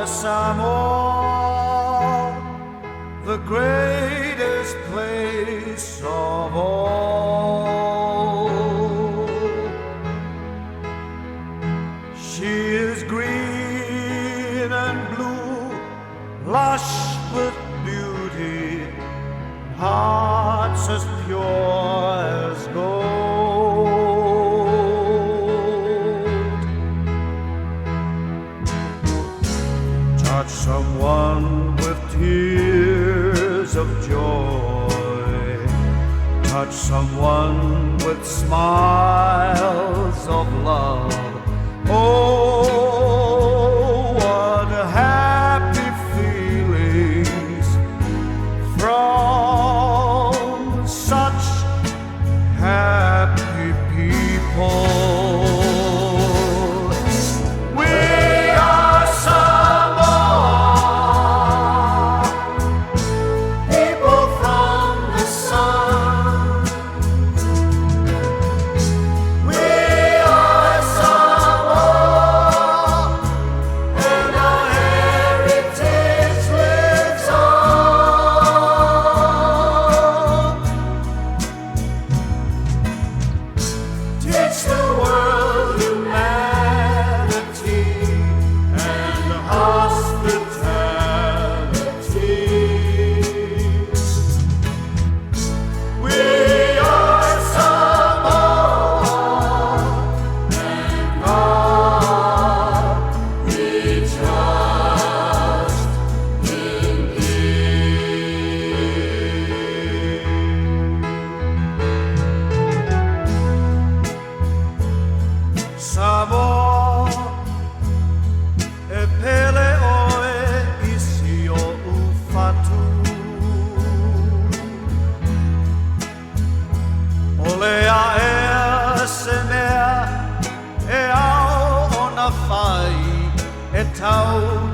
Samoa, the greatest place of all. She is green and blue, lush with beauty, hearts as pure as gold. Touch someone with tears of joy, touch someone with smiles of love. Oh, what happy feelings from such happy people. We are Samoa, people from the sun. We are Samoa, and our heritage lives on. Teach the world humanity and hospitality. We are Samoa, and God we trust in Thee. Samoa e pele oe isi o ufatu. Ole a ea se mea e ao ona whai e tau